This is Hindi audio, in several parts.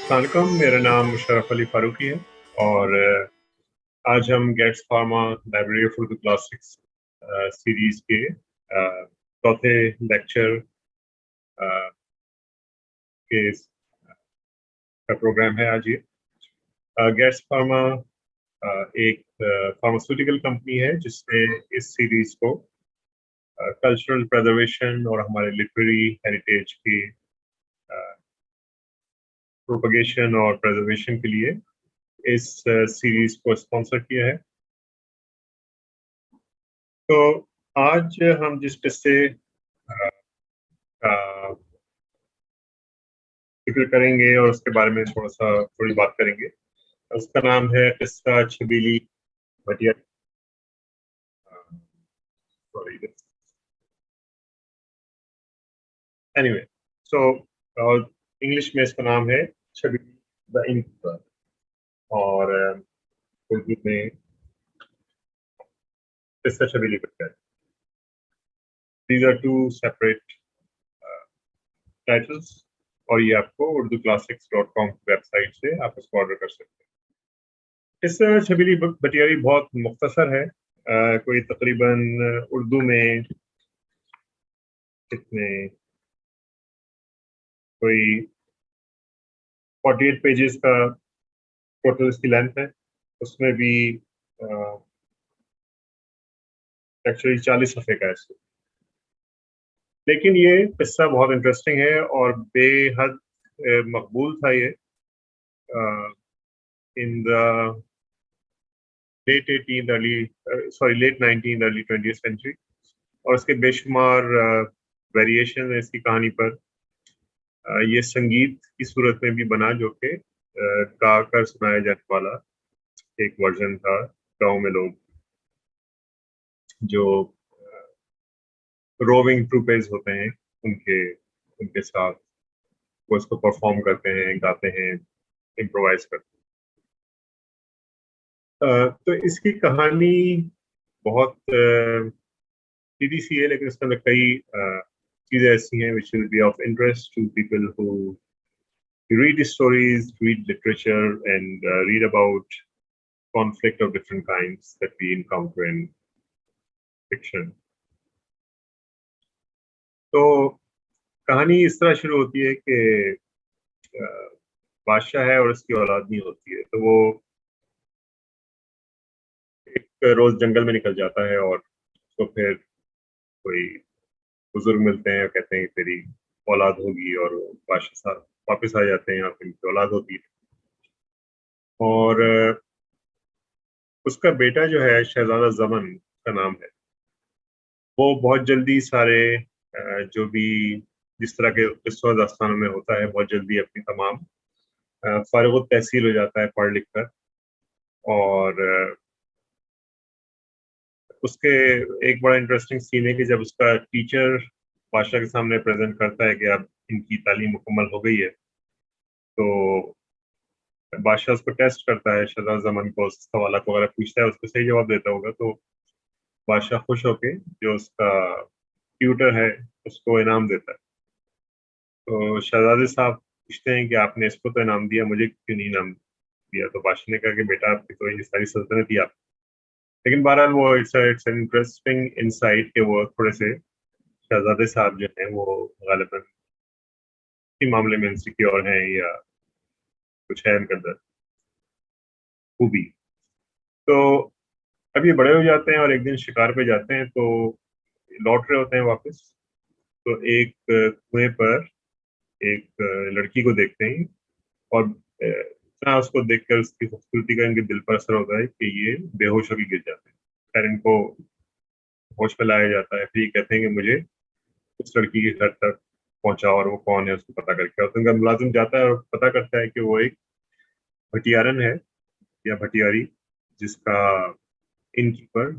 अस्सलाम, मेरा नाम मुशर्रफ अली फारूqi है और आज हम Getz Pharma library of Urdu classics series के चौथे लेक्चर के का प्रोग्राम है आज ये। गेट्स फार्मा एक फार्मास्यूटिकल कंपनी है जिसने इस सीरीज को कल्चरल प्रिजर्वेशन और हमारे लिटरेरी हेरिटेज की प्रोपगेशन और प्रिजर्वेशन के लिए इस सीरीज को स्पॉन्सर किया है। तो आज हम जिस किस्से का जिक्र करेंगे और उसके बारे में थोड़ी बात करेंगे, उसका नाम है किस्सा छबीली भटियारी। एनीवे, सो इंग्लिश में इसका नाम है छबीली द इनकीपर और उर्दू में किस्सा छबीली Bhatiyari. These are two separate titles और ये आपको urduclassics.com वेबसाइट से आप इसको ऑर्डर कर सकते हैं। किस्सा छबीली भटियारी बहुत मुख्तसर है, कोई तकरीबन उर्दू में कितने कोई 48 पेजेस का टोटल इसकी लेंथ है। उसमें भी एक्चुअली 40 सफ़े का है इसको, लेकिन ये किस्सा बहुत इंटरेस्टिंग है और बेहद मकबूल था ये in the late 19th early 20th century. और इसके बेशुमार वेरिएशन है इसकी कहानी पर। ये संगीत की सूरत में भी बना, जो कि गा कर सुनाया जाने वाला एक वर्जन था। गाँव में लोग जो रोविंग ट्रूपेज होते हैं उनके साथ वो इसको परफॉर्म करते हैं, गाते हैं, इम्प्रोवाइज करते हैं। तो इसकी कहानी बहुत सीधी सी है, लेकिन इसके अंदर कई चीज़ें ऐसी हैं which will be of interest to people who read stories, read literature and read about conflict of different kinds that we encounter in fiction. तो कहानी इस तरह शुरू होती है कि बादशाह है और उसकी औलाद नहीं होती है, तो वो एक रोज जंगल में निकल जाता है और उसको फिर कोई बुजुर्ग मिलते हैं और कहते हैं कि तेरी औलाद होगी, और वो बादशाह साहब वापस आ जाते हैं, यहाँ पे उनकी औलाद होती है। और उसका बेटा जो है शहजादा ज़मन का नाम है, वो बहुत जल्दी सारे जो भी जिस तरह के किस्सा दास्तानों में होता है, बहुत जल्दी अपनी तमाम फारिग तहसील हो जाता है पढ़ लिख कर। और उसके एक बड़ा इंटरेस्टिंग सीन है कि जब उसका टीचर बादशाह के सामने प्रेजेंट करता है कि अब इनकी तालीम मुकम्मल हो गई है, तो बादशाह उसको टेस्ट करता है, शहजादा ज़मन को उस सवाल को अगर पूछता है, उसको सही जवाब देता होगा तो बादशाह खुश होके जो उसका ट्यूटर है उसको इनाम देता है। तो शहजादे साहब पूछते हैं कि आपने इसको तो इनाम दिया, मुझे क्यों नहीं इनाम दिया? तो बादशाह ने कहा कि बेटा आपकी तो ये सारी सल्तनत ही आप। लेकिन बहरहाल वो इट्स एन इंटरेस्टिंग इनसाइट कि वो थोड़े से शहजादे साहब जो हैं वो गालिबन इसी मामले में इनसिक्योर हैं या कुछ है उनके अंदर खूबी। तो अब ये बड़े हो जाते हैं और एक दिन शिकार पे जाते हैं, तो लौट रहे होते हैं वापस, तो एक कुएं पर एक लड़की को देखते हैं और इतना उसको देखकर उसकी खूबसूरती का इनके दिल पर असर होता है कि ये बेहोश होकर गिर जाते हैं। फिर इनको होश में लाया जाता है, फिर ये कहते हैं कि मुझे उस लड़की के घर तक पहुंचाओ और वो कौन है उसको पता करके। और उनका मुलाजिम जाता है और पता करता है कि वो एक भटियारन है या भटियारी, जिसका इनकीपर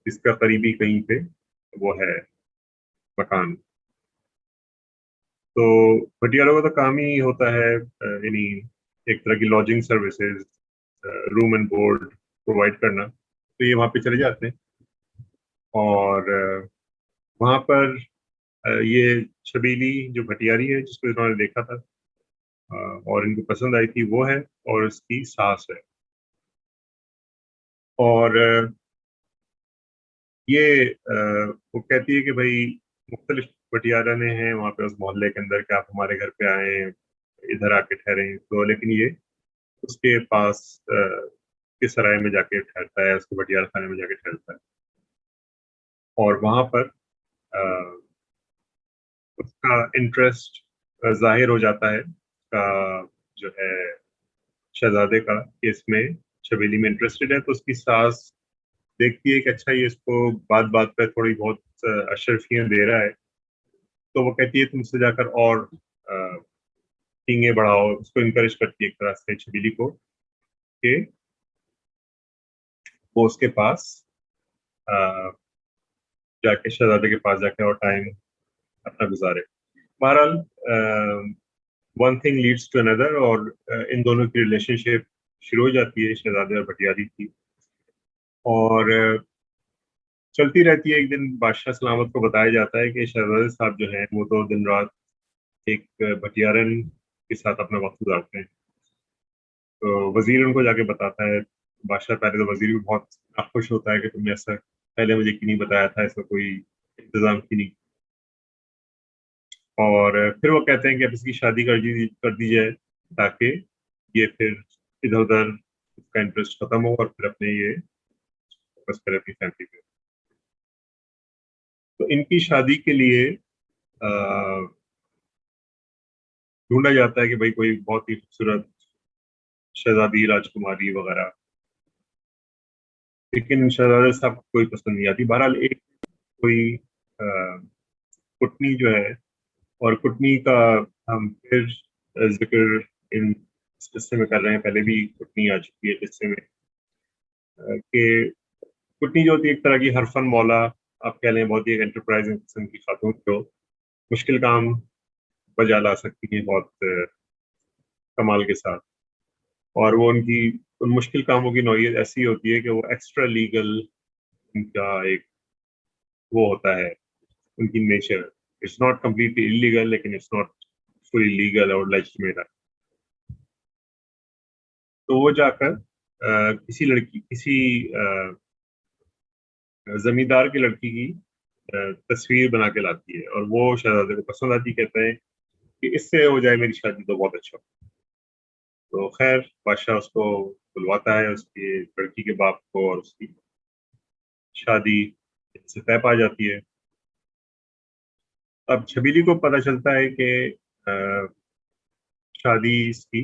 जिसका करीबी कहीं पे वो है मकान। तो भटियारों का तो काम ही होता है यानी एक तरह की lodging services, room and board provide करना। तो ये वहाँ पे चले जाते हैं और वहाँ पर ये छबीली जो भटियारी है जिसको इन्होंने देखा था, और इनको पसंद आई थी वो है और उसकी सास है। और ये वो कहती है कि भाई मुख्तलिफ भटियाराने हैं वहाँ पे उस मोहल्ले के अंदर कि आप हमारे घर पे आए, इधर आके ठहरें, तो लेकिन ये उसके पास के सराय में जाके ठहरता है, उसके भटियारा खाने में जाके ठहरता है। और वहाँ पर उसका इंटरेस्ट जाहिर हो जाता है का जो है शहजादे का, कि इसमें छबीली में इंटरेस्टेड है। तो उसकी सास देखती है कि अच्छा ये इसको बात बात पे थोड़ी बहुत अशरफियाँ दे रहा है, तो वो कहती है तुमसे जाकर और टींगे बढ़ाओ, उसको इनकरेज करती है एक तरह से छबीली को कि वो उसके पास जाके शहजादे के पास जाके और टाइम अपना गुजारे। बहरहाल one thing leads to another, और इन दोनों की रिलेशनशिप शुरू हो जाती है शहजादे और भटियारी की, और चलती रहती है। एक दिन बादशाह सलामत को बताया जाता है कि शहजादे साहब जो हैं वो तो दिन रात एक भटियारन के साथ अपना वक्त गुजारते हैं। तो वजीर उनको जाके बताता है, बादशाह पहले तो वजीर भी बहुत नाखुश होता है कि तुमने ऐसा पहले मुझे क्यों नहीं बताया था, इसका कोई इंतजाम क्यों नहीं। और फिर वो कहते हैं कि अब इसकी शादी कर दी जाए ताकि ये फिर इधर उधर उसका इंटरेस्ट खत्म हो और फिर अपने ये फोकस करे अपनी फैमिली पे। तो इनकी शादी के लिए ढूंढा जाता है कि भाई कोई बहुत ही खूबसूरत शहजादी, राजकुमारी वगैरह, लेकिन शहजादे साहब को कोई पसंद नहीं आती। बहरहाल एक कोई कुटनी जो है, और कुटनी का हम फिर जिक्र इन इस किस्से में कर रहे हैं, पहले भी कुटनी आ चुकी है किस्से में, कि कुटनी जो होती है एक तरह की हरफन मौला, आप कह लें, बहुत ही एक एंटरप्राइजिंग किस्म की खातून जो मुश्किल काम बजा ला सकती है बहुत कमाल के साथ। और वो उनकी उन मुश्किल कामों की नौइयत ऐसी होती है कि वो एक्स्ट्रा लीगल, उनका एक वो होता है, उनकी nature. It's not completely illegal, लेकिन इट्स नॉट फुली लीगल और लेजिटिमेट। तो वो जाकर किसी लड़की, किसी जमींदार की लड़की की तस्वीर बना के लाती है, और वो शहजादे को पसंद आती, कहते हैं कि इससे हो जाए मेरी शादी तो बहुत अच्छा। तो खैर बादशाह उसको बुलवाता है, उसकी लड़की के बाप को, और उसकी शादी से तय पा जाती है। अब छबीली को पता चलता है कि अ, शादी इसकी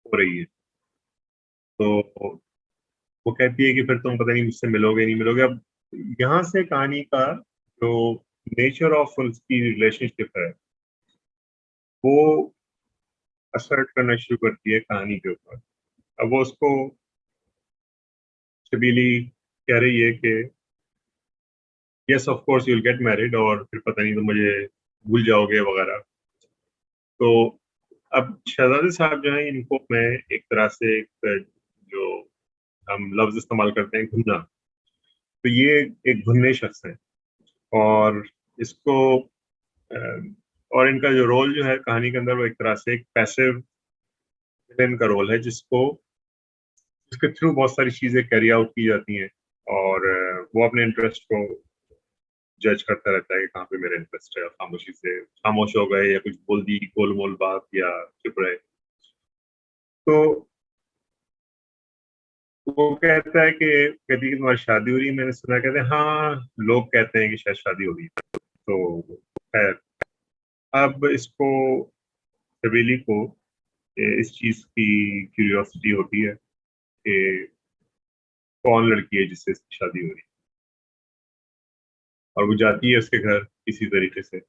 हो रही है। तो वो कहती है कि फिर तुम पता नहीं मुझसे मिलोगे नहीं मिलोगे। अब यहाँ से कहानी का जो नेचर ऑफ उसकी रिलेशनशिप है वो असर्ट करना शुरू करती है कहानी के ऊपर। अब वो उसको, छबीली कह रही है कि yes of course you will get married, और फिर पता नहीं तुम मुझे भूल जाओगे वगैरह। तो अब शहजादे साहब जो है, इनको मैं एक तरह से एक जो हम लफ्ज इस्तेमाल करते हैं घुनना, तो ये एक घुनने शख्स है। और इसको अ, और इनका जो रोल जो है कहानी के अंदर, वो एक तरह से एक पैसिव विलेन का रोल है, जिसके थ्रू बहुत सारी चीजें कैरी आउट की जाती हैं। और वो अपने इंटरेस्ट को जज करता रहता है कि कहाँ पे मेरा इंटरेस्ट है, और खामोशी से खामोश हो गए या कुछ बोल दी गोल मोल बात, या चुप रहे। तो वो कहता है कि, कहती है कि तुम्हारी शादी हो रही है, मैंने सुना। कहते हैं हाँ, लोग कहते हैं कि शायद शादी हो रही है। तो खैर, अब इसको, छबीली को इस चीज की क्यूरियोसिटी होती है कि कौन लड़की है जिससे इसकी शादी हो रही है। और वो जाती है उसके घर किसी तरीके से,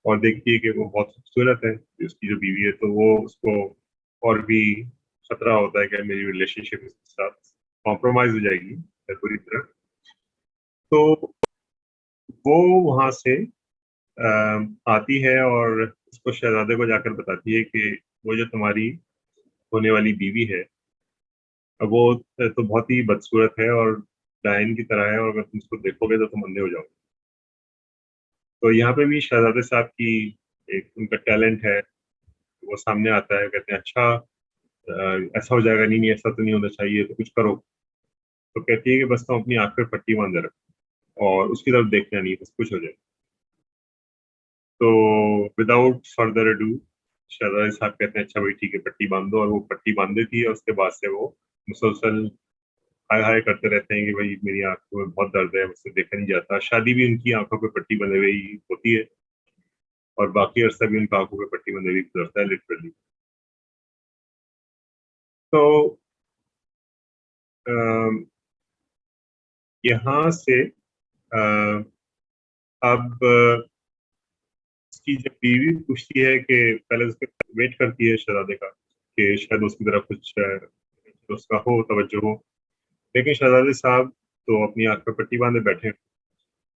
और देखती है कि वो बहुत खूबसूरत है उसकी जो बीवी है। तो वो उसको और भी खतरा होता है कि मेरी रिलेशनशिप इसके साथ कॉम्प्रोमाइज हो जाएगी पूरी तरह। तो वो वहां से आती है और उसको, शहजादे को जाकर बताती है कि वो जो तुम्हारी होने वाली बीवी है, वो तो बहुत ही बदसूरत है और डायन की तरह है, और अगर तुम उसको देखोगे तो तुम अंधे हो जाओगे। तो यहाँ पे भी शहजादे साहब की एक उनका टैलेंट है वो सामने आता है, कहते हैं अच्छा ऐसा हो जाएगा, नहीं नहीं ऐसा तो नहीं होना चाहिए, तो कुछ करो। तो कहती है कि बस तुम अपनी आँख पे पट्टी बांधे रखो और उसकी तरफ देखना नहीं, बस कुछ हो जाए। तो विदाउट फर्दर अडू शहजादे साहब कहते हैं अच्छा भाई ठीक है पट्टी बांध दो, और वो पट्टी बांध देती है। उसके बाद से वो मुसलसल हाय हाय करते रहते हैं कि भाई मेरी आंखों में बहुत दर्द है, मुझसे देखा नहीं जाता। शादी भी उनकी आंखों पे पट्टी बंधे हुई होती है और बाकी अरसा भी उनकी आंखों पे पट्टी बंधे हुई गुजरता है लिटरली। तो अम, यहाँ से अब उसकी जब बीवी पूछती है कि पहले उसके वेट करती है शहजादे का कि शायद उसकी तरफ कुछ उसका हो तवज्जो हो, लेकिन शहजादे साहब तो अपनी आंख पे पट्टी बांधे बैठे हैं।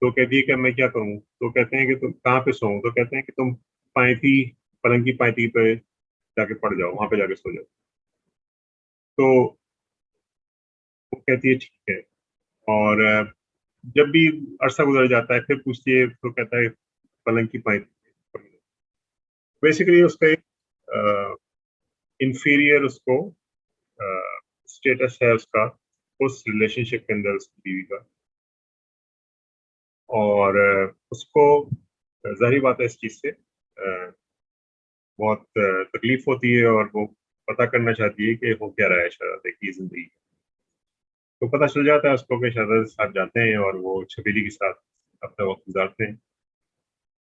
तो कहती है कि मैं क्या करूं? तो कहते हैं कि तुम कहाँ पे सोऊं? तो कहते हैं कि तुम पायथी, पलंग की पायथी पे जाके पड़ जाओ, वहां पे जाके सो जाओ। तो वो कहती है ठीक है। और जब भी अरसा गुजर जाता है फिर पूछती है, तो कहता है पलंग की पायथी। बेसिकली उसका एक इंफीरियर उसको स्टेटस है उसका उस रिलेशनशिप के अंदर उसकी बीवी का। और उसको जाहिर बात है इस चीज से बहुत तकलीफ होती है, और वो पता करना चाहती है कि हो क्या रहा है शहजादे की जिंदगी। तो पता चल जाता है उसको कि शहजादे साथ जाते हैं और वो छबीली के साथ अपना वक्त गुजारते हैं।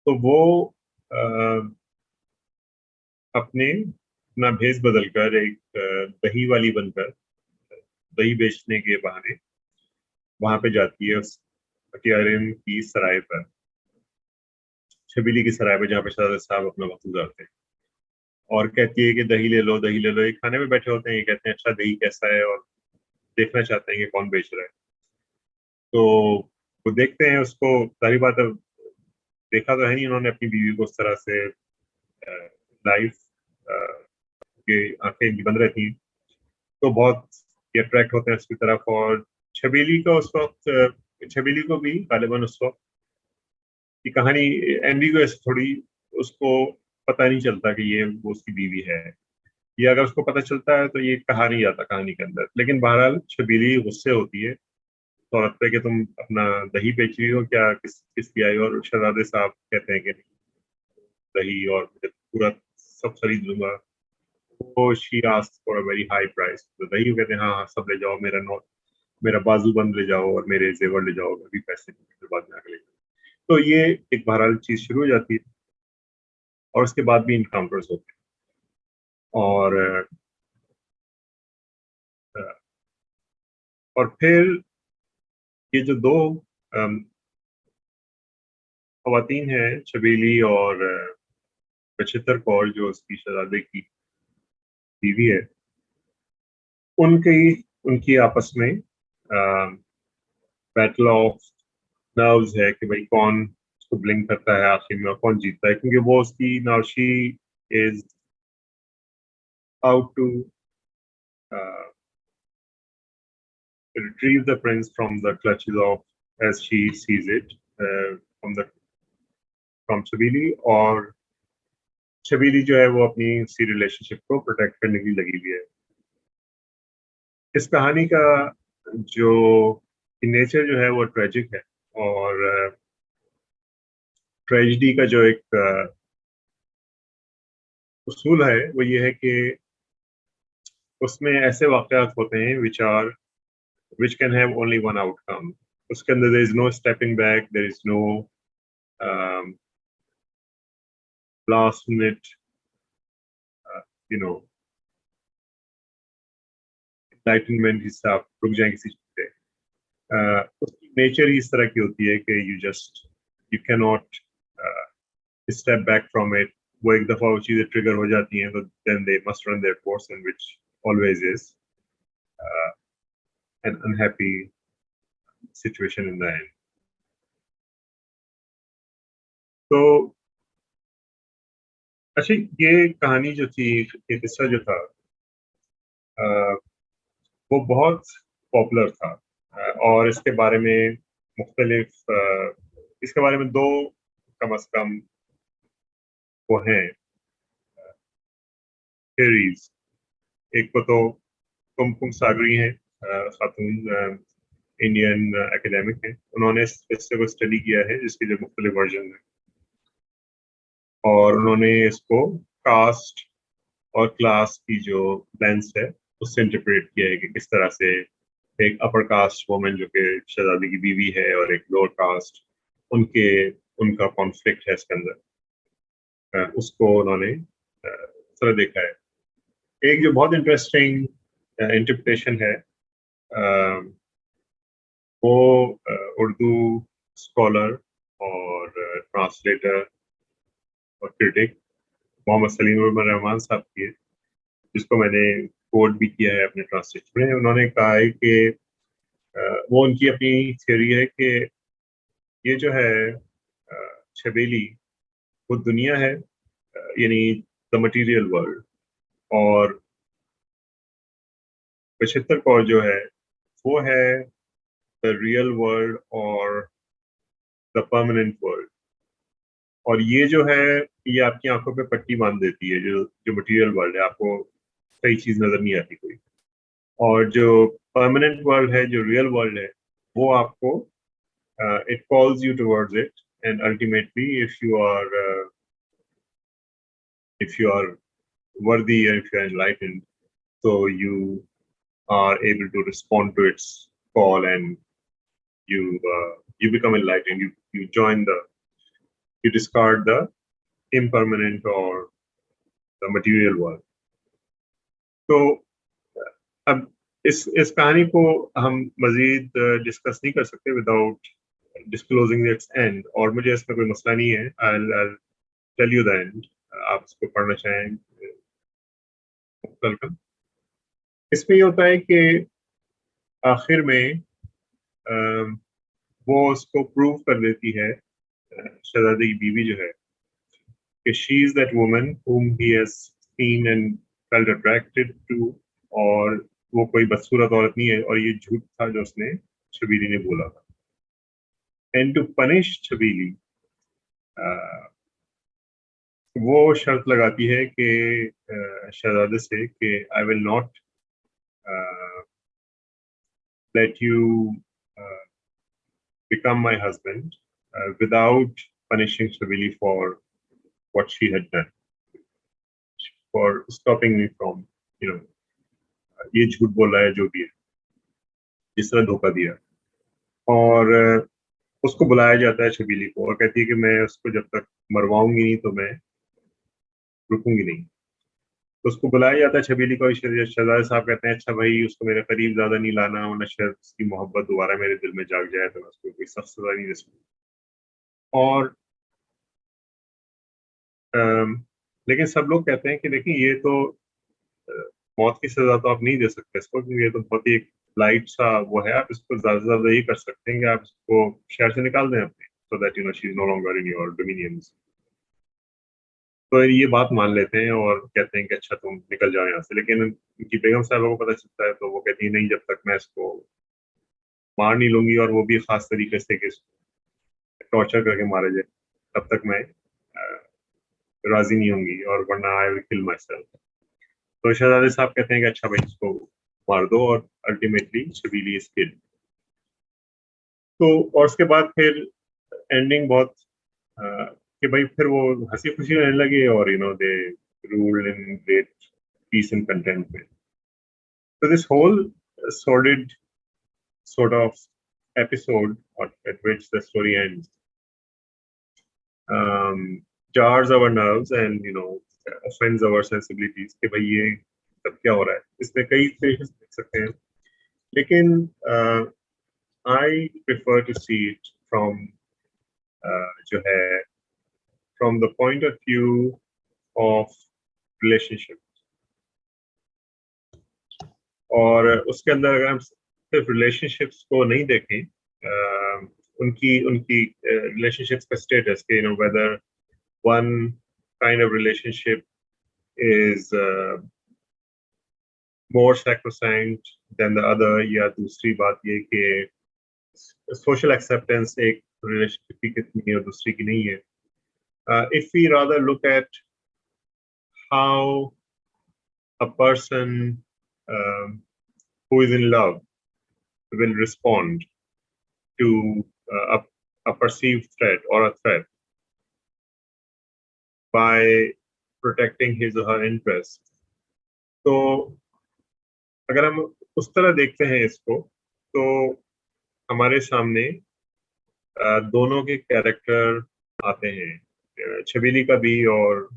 तो वो अपने अपना भेष बदलकर एक दही वाली बनकर दही बेचने के बहाने वहां पे जाती है उस भटियारिन की सराय पर, छबीली की सराय पर, जहाँ पे शहजादे साहब अपना वक्त गुजारते हैं। और कहती है कि दही ले लो, दही ले लो। ये खाने में बैठे होते हैं, ये कहते हैं अच्छा दही कैसा है, और देखना चाहते हैं कि कौन बेच रहा है। तो वो देखते हैं उसको, सारी बात अब देखा तो है नहीं उन्होंने अपनी बीवी को उस तरह से लाइव, के आंखें इनकी बंद रहती हैं। तो बहुत अट्रैक्ट होते हैं उसकी तरफ। और छबीली का उस वक्त, छबीली को भी गालिबन उस वक्त की कहानी एम्बिगुअस थोड़ी, उसको पता नहीं चलता कि ये वो उसकी बीवी है। ये अगर उसको पता चलता है तो ये कहा नहीं जाता कहानी के अंदर। लेकिन बहरहाल छबीली गुस्से होती है इस औरत पे कि तुम अपना दही बेच रही हो क्या, किस लिए आई हो? और शहजादे साहब कहते हैं कि दही और मुझे पूरा सब खरीद लूंगा। वो she asks for a very high price. तो दही को कहते हैं हाँ हाँ सब ले जाओ, मेरा नोट, मेरा बाजूबंद ले जाओ और मेरे जेवर ले जाओ, अभी पैसे नहीं, फिर बाद में आके ले जाओ। तो ये एक बहरहाल चीज शुरू हो जाती है, और उसके बाद भी इनकाउंटर्स होते हैं। और और फिर ये जो दो खवातीन हैं, छबीली और बचित्र कौर, जो उसकी शहजादे की बीवी है, उनकी उनकी आपस में बैटल ऑफ नर्व्स है कि भाई कौन उसको ब्लिंक करता है आखिर में और कौन जीतता है। क्योंकि वो उसकी now she is out to retrieve the prince from the clutches of, as she sees it, from the from छबीली। और छबीली जो है वो अपनी इसी रिलेशनशिप को प्रोटेक्ट करने की लगी हुई है। इस कहानी का जो नेचर जो है वो ट्रेजिक है। और ट्रेजिडी का जो एक उसूल है वो ये है कि उसमें ऐसे वाकयात होते हैं which can have only one outcome. उसके अंदर there is no stepping back, there is no um, last minute you know enlightenment हिसाब रुक जाए किसी चीज पे। उसकी नेचर ही इस तरह की होती है कि you cannot step back from it. वो एक दफा वो चीजें ट्रिगर हो जाती हैं तो then they must run their course, and which always is uh, an unhappy situation in the end. तो अच्छा, ये कहानी जो थी, ये किस्सा जो था, वो बहुत पॉपुलर था। और इसके बारे में मुख्तलिफ इसके बारे में दो कम अज कम वो हैं theories. एक को तो कुमकुम सागरी हैं, खातून इंडियन एकेडमिक हैं, उन्होंने इससे को स्टडी किया है जिसके जो मुख्तलिफ वर्जन हैं, और उन्होंने इसको कास्ट और क्लास की जो लेंस है उससे इंटरप्रेट किया है कि किस तरह से एक अपर कास्ट वुमेन जो कि शहजादी की बीवी है और एक लोअर कास्ट उनका कॉन्फ्लिक्ट है इसके अंदर, उसको उन्होंने तरह देखा है. एक जो बहुत इंटरेस्टिंग इंटरप्रिटेशन है वो उर्दू स्कॉलर और ट्रांसलेटर और क्रिटिक मोहम्मद सलीम रहमान साहब की है, जिसको मैंने कोड भी किया है अपने ट्रांसलेशन में. उन्होंने कहा है कि वो उनकी अपनी थ्योरी है कि ये जो है छबीली वो दुनिया है, यानी द मटेरियल वर्ल्ड, और 75 कौर जो है वो है द रियल वर्ल्ड और द परमानेंट वर्ल्ड. और ये जो है ये आपकी आंखों पे पट्टी बांध देती है. जो मटेरियल वर्ल्ड है आपको सही चीज नजर नहीं आती कोई, और जो परमानेंट वर्ल्ड है, जो रियल वर्ल्ड है, वो आपको it calls you towards it, and ultimately if you are worthy and if you are enlightened, so you are able to respond to its call and you become enlightened. You discard the impermanent or the material world. तो अब इस कहानी को हम मजीद डिस्कस नहीं कर सकते विदाउट disclosing its end, और मुझे इसमें कोई मसला नहीं है. I'll tell you the end. आप इसको पढ़ना चाहें वेलकम. इसमें ये होता है कि आखिर में वो उसको प्रूव कर देती है, शहजादे की बीवी जो है, कि she is that woman whom he has seen and felt attracted to, और वो कोई बदसूरत औरत नहीं है, और ये झूठ था जो उसने छबीली ने बोला था. And to punish छबीली, वो शर्त लगाती है कि शहजादे से कि I will not let you become my husband without punishing Chhabili for what she had done, for stopping me from, ये झूठ बोल रहा है जो भी है, जिस तरह धोखा दिया. और उसको बुलाया जाता है छबीली को, और कहती है कि मैं उसको जब तक मरवाऊंगी नहीं तो मैं रुकूंगी नहीं. तो उसको बुलाया जाता है छबीली को. शहजादे साहब कहते हैं अच्छा भाई उसको मेरे करीब ज्यादा नहीं लाना, वरना शायद उसकी मोहब्बत दोबारा मेरे दिल में जाग जाए तो मैं उसको कोई सख्त सजा नहीं दे सकूँ. और लेकिन सब लोग कहते हैं कि देखिए ये तो मौत की सजा तो आप नहीं दे सकते इसको, क्योंकि ये तो बहुत ही लाइट सा वो है. आप इसको ज्यादा से ज्यादा ये कर सकते हैं कि आप इसको शहर से निकाल दें अपने, so that she is no longer in your dominions. तो ये बात मान लेते हैं और कहते हैं कि अच्छा तुम निकल जाओ यहाँ से. लेकिन उनकी बेगम साहबा को पता चलता है तो वो कहती है नहीं, जब तक मैं इसको मार नहीं लूंगी, और वो भी खास तरीके से कि इसको टॉर्चर करके मारा जाए, तब तक मैं राजी नहीं होंगी, और वरना I will kill my self. तो शहजादे साहब कहते हैं कि अच्छा भाई इसको मार दो, और अल्टीमेटली छबीली इज किल्ड. तो और उसके बाद फिर एंडिंग बहुत कि भाई फिर वो हंसी खुशी रहने लगे, और they ruled in great peace and contentment. So this whole sordid sort of episode at which the story ends jars our nerves and offends our sensibilities कि भाई ये सब क्या हो रहा है. इसमें कई तरीके से देख सकते हैं, लेकिन I prefer to see it from जो है from the point of view of relationship. और उसके अंदर अगर हम सिर्फ रिलेशनशिप्स को नहीं देखें, उनकी रिलेशनशिप्स का स्टेटस के whether one kind of relationship is more sacrosanct than the other, या दूसरी बात ये कि social acceptance एक रिलेशनशिप की कितनी है और दूसरी की नहीं है. If we rather look at how a person who is in love will respond to a perceived threat or a threat by protecting his or her interest. तो अगर हम उस तरह देखते हैं इसको, तो हमारे सामने दोनों के कैरेक्टर आते हैं, छबीली का भी और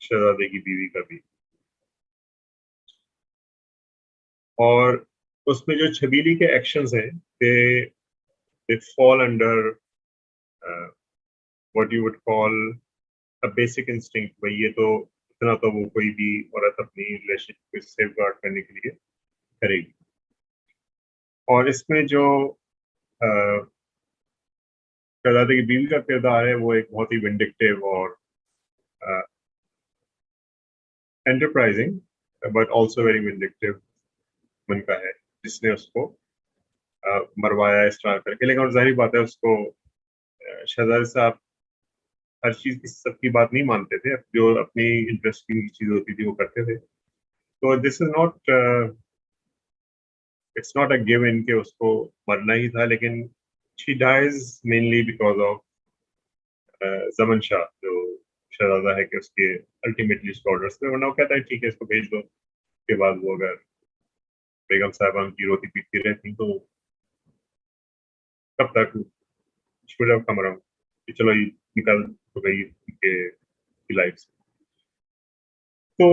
शहजादे की बीवी का भी। और उसमें जो छबीली के एक्शंस हैं, they fall under what you would call a basic instinct। भाई ये तो इतना तो वो कोई भी औरत अपनी रिलेशनशिप को सेफगार्ड करने के लिए करेगी। और इसमें जो शहजादे की बीवी का किरदार है, वो एक बहुत ही विंडिक्टिव और enterprising but also very vindictive मन का है, जिसने उसको मरवाया इस तरह करके। लेकिन और जाहिर बात है, उसको शहजादे साहब हर चीज की सबकी बात नहीं मानते थे, जो अपनी इंटरेस्टिंग चीज होती थी वो करते थे। तो this is not, it's not a given कि उसको मरना ही था, लेकिन she dies mainly because of Zaman Shah, जो शहजादा है, कि उसके अल्टीमेटली उसके ऑर्डर्स पे, वरना वो कहता है ठीक है इसको भेज दो। उसके बाद वो अगर बेगम साहबा की रोटी पीटती रहती तो कब तक शुरू कम रहा कि चलो ये निकल तो गई उनके लाइफ से। तो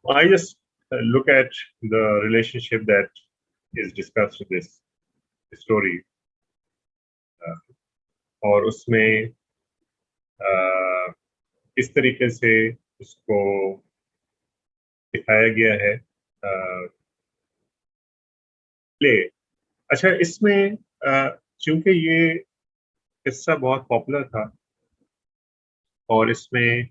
I just look at the relationship that is discussed in this story, और उसमें इस तरीके से उसको दिखाया गया है प्ले। अच्छा, इसमें चूंकि ये किस्सा बहुत पॉपुलर था और इसमें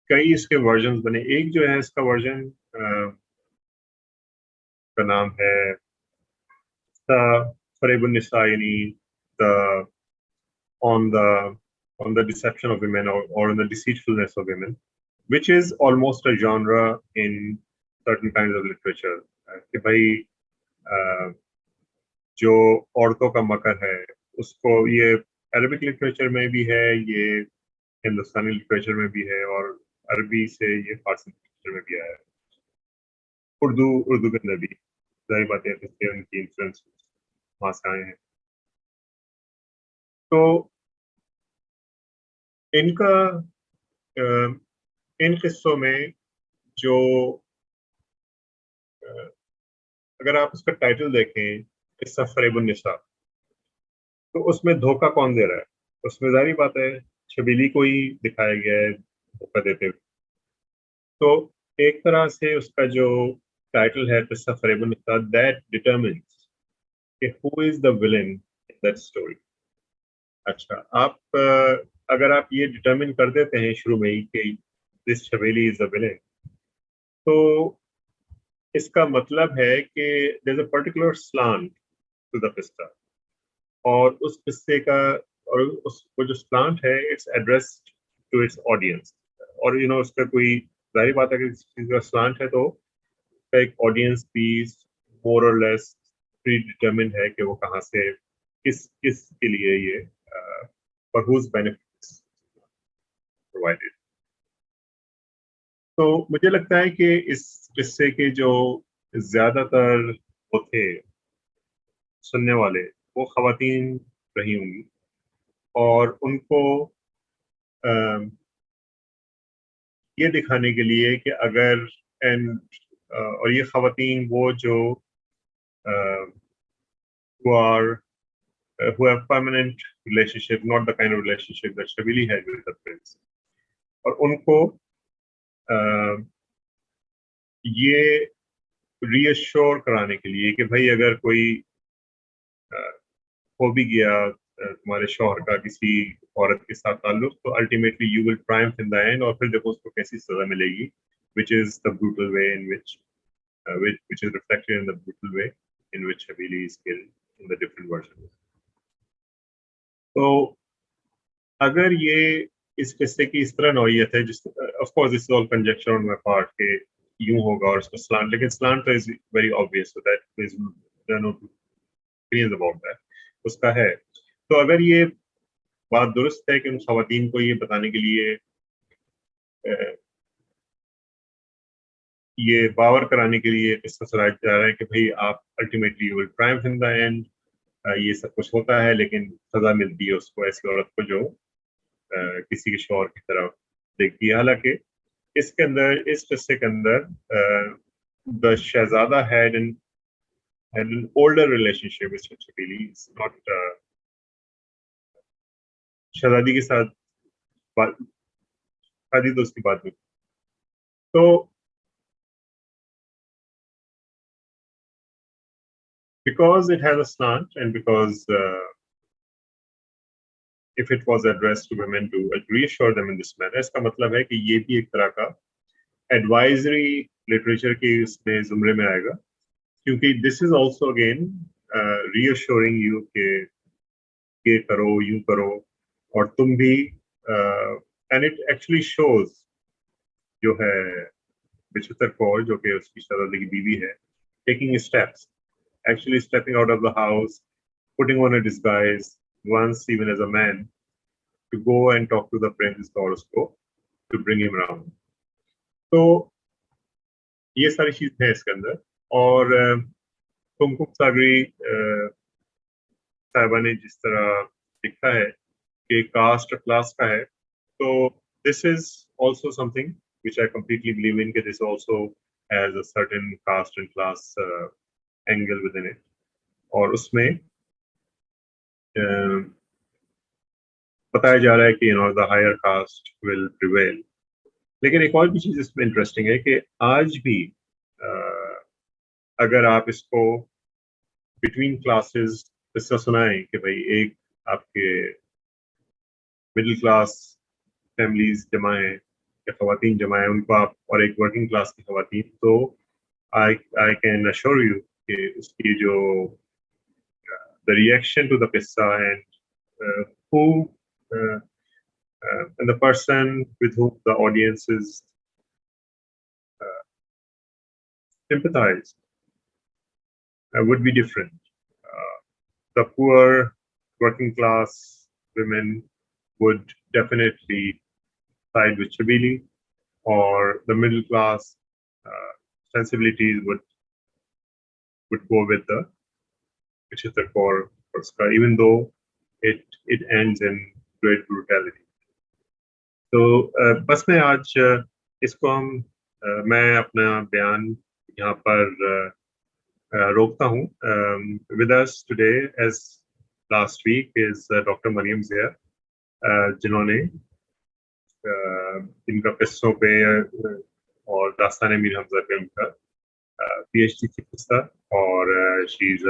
कई इसके वर्जन बने। एक जो है इसका वर्जन का नाम है फरेबुन्निसा, यानी on the deception of women, or on the deceitfulness of women, which is almost a genre in certain kinds of literature। कि भाई जो औरतों का मकर है, उसको ये अरबिक लिटरेचर में भी है, ये हिंदुस्तानी लिटरेचर में भी है, और अरबी से ये फारसी लिटरेचर में भी आया है। उर्दू के अंदर भी जाहिर बात है इससे उनकी इन्फ्लुएंस वहाँ से आए हैं। तो इनका इन किस्सों में जो अगर आप उसका टाइटल देखें, किस्सा फरेबुन्निसा, तो उसमें धोखा कौन दे रहा है? उसमें जाहिर बात है छबीली को ही दिखाया गया है धोखा देते हुए। तो एक तरह से उसका जो टाइटल है किस्सा फरेबुन्निसा, दैट डिटरमिन्स कि who is the villain in that story. अच्छा, आप अगर आप ये डिटरमिन कर देते हैं शुरू में ही कि this Chhabili is the villain, तो इसका मतलब है कि there is a particular slant to the किस्सा, और उस किस्से का और वो जो स्लांट है, it's addressed to its audience. और उसका कोई जाहिर बात है कि इसका स्लांट है तो एक ऑडियंस भी मोर और लेस प्री डिटरमिन्ड है कि वो कहाँ से किस के लिए ये फॉर हुज बेनिफिट्स प्रोवाइडेड। तो मुझे लगता है कि इस किस्से के जो ज्यादातर वो थे सुनने वाले, वो खवातीन रही होंगी, और उनको ये दिखाने के लिए कि अगर और ये खवातीन वो जो who have permanent relationship, not the kind of relationship that Chhabili had with the prince, और उनको ये रीअश्योर कराने के लिए कि भाई अगर कोई हो भी गया तुम्हारे शौहर का किसी औरत के साथ ताल्लुक, तो ultimately you will Triumph in the end, और फिर देखो उसको कैसी सजा मिलेगी, which is the brutal way in which which is reflected in the brutal way in which Chhabili is killed in the different versions. तो अगर ये इस किस्से की इस तरह नौइयत है, जिस of course this is all conjecture on my part के यूं होगा और इसको स्लांट, लेकिन slant is very obvious, so that is there are no opinions about that, उसका है। तो अगर ये बात दुरुस्त है कि उन खवातीन को ये बताने के लिए, ये बावर कराने के लिए किस्सा सुनाया जा रहा है कि भाई आप ultimately you will Triumph in the end, ये सब कुछ होता है लेकिन सजा मिलती है उसको, ऐसी औरत को जो किसी के शौहर की तरफ देखती है। हालांकि इसके अंदर, इस किस्से के अंदर the shahzada had an older relationship with Chhabili. It's not शहजादी के साथ शादी तो उसकी बात नहीं। तो because it has a slant and because if it was addressed to women to reassure them in this manner, इसका मतलब है कि ये भी एक तरह का advisory literature के इसमें जुमरे में आएगा, क्योंकि this is also again reassuring you कि ये करो, यूं करो, और तुम भी and it actually shows जो है बिचतर कौर, जो कि उसकी शहजादी की बीवी है, taking steps, actually stepping out of the house, putting on a disguise once even as a man to go and talk to the prince और उसको to bring him around. तो ये सारी चीज़ है इसके अंदर। और कुमकुम सागरी साहिबा ने जिस तरह लिखा है कि कास्ट क्लास का है, तो this is also something which I completely believe in, कि this also has a certain caste and class angle within it, और उसमें बताया जा रहा है कि the higher caste will prevail। लेकिन एक और भी चीज़ इसमें इंटरेस्टिंग है कि आज भी अगर आप इसको बिटवीन क्लासेस किस्सा सुनाएं कि भाई एक आपके मिडिल क्लास फैमिलीज जमा है या खवातीन जमा है उनको आप, और एक वर्किंग क्लास की खवातीन, तो आई कैन अश्योर यू कि उसकी जो द रिएक्शन टू द किस्सा and who and the person with whom the audiences sympathize would be different. The poor working class women would definitely side with Chhabili, or the middle class sensibilities would go with the Qissa Goi, even though it ends in great brutality. तो बस मैं आज इसको मैं अपना बयान यहाँ पर रोकता हूँ। With us today, as last week, is Dr. Maryam Zia, जिन्होंने इनका किस्सों पे और दास्तान मीर हमजा पे उनका PhD की किस्सा, और शीज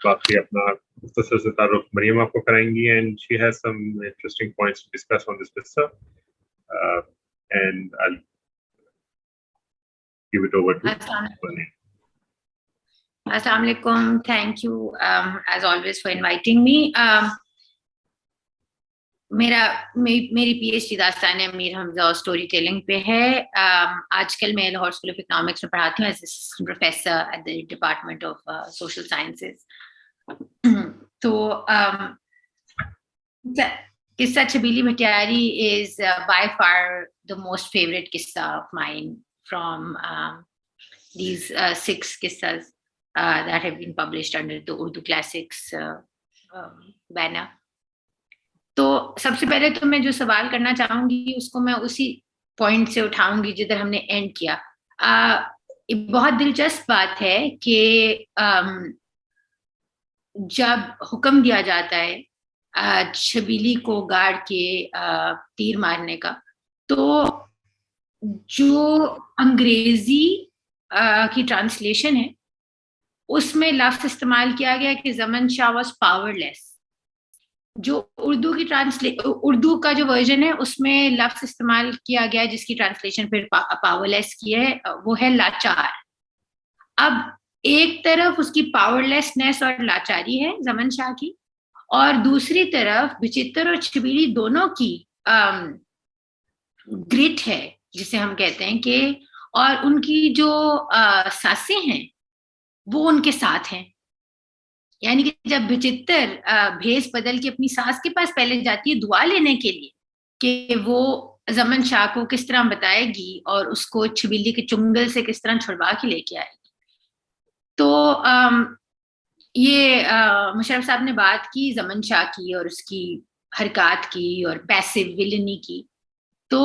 बाकी अपना मुख्तसर से तारुफ मरियम आपको कराएंगी, and she has some interesting points to discuss on this किस्सा, and I give it over to Panini. Assalamu alaikum. Thank you as always for inviting me. मेरी PhD दास्तान मीर हमजा और स्टोरी टेलिंग पे है। आजकल मैं लाहौर स्कूल ऑफ इकोनॉमिक्स में पढ़ाती हूँ as assistant professor at the department of social sciences. तो किस्सा छबीली Bhatiyari is by far the most favorite kissa of mine from these 6 kissas that have been published under the Urdu Classics banner. तो सबसे पहले तो मैं जो सवाल करना चाहूंगी उसको मैं उसी पॉइंट से उठाऊंगी जिधर हमने एंड किया। बहुत दिलचस्प बात है कि जब हुक्म दिया जाता है छबीली को गाड़ के तीर मारने का, तो जो अंग्रेजी की ट्रांसलेशन है उसमें लफ्ज़ इस्तेमाल किया गया कि ज़मन शाह वाज पावरलेस। जो उर्दू का जो वर्जन है उसमें लफ्ज़ इस्तेमाल किया गया जिसकी ट्रांसलेशन फिर पावरलेस की है, वो है लाचार। अब एक तरफ उसकी पावरलेसनेस और लाचारी है ज़मन शाह की, और दूसरी तरफ बिचित्र और छबीली दोनों की ग्रिट है जिसे हम कहते हैं कि, और उनकी जो सासें हैं वो उनके साथ हैं। यानी कि जब बिचित्र भेष बदल के अपनी सास के पास पहले जाती है दुआ लेने के लिए कि वो जमन शाह को किस तरह बताएगी और उसको छबीली के चुंगल से किस तरह छुड़वा के लेके आएगी, तो ये मुशर्रफ साहब ने बात की जमन शाह की और उसकी हरकत की और पैसिव विलनी की। तो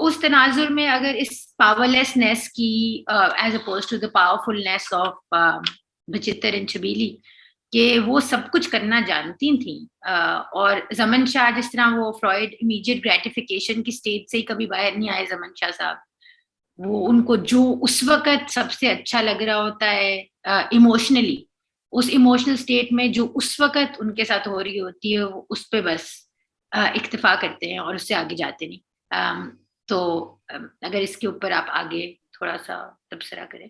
उस तनाजुर में अगर इस पावरलेसनेस की as opposed to the powerfulness of Bichitra and Chhabili कि वो सब कुछ करना जानती थी, और जमन शाह जिस तरह वो फ्रॉइड इमीडिएट ग्रेटिफिकेशन की स्टेट से ही कभी बाहर नहीं आए जमन शाह साहब, वो उनको जो उस वक्त सबसे अच्छा लग रहा होता है इमोशनली, उस इमोशनल स्टेट में जो उस वक्त उनके साथ हो रही होती है वो उस पे बस इक्तफा करते हैं और उससे आगे जाते नहीं। तो अगर इसके ऊपर आप आगे थोड़ा सा तबसरा करें।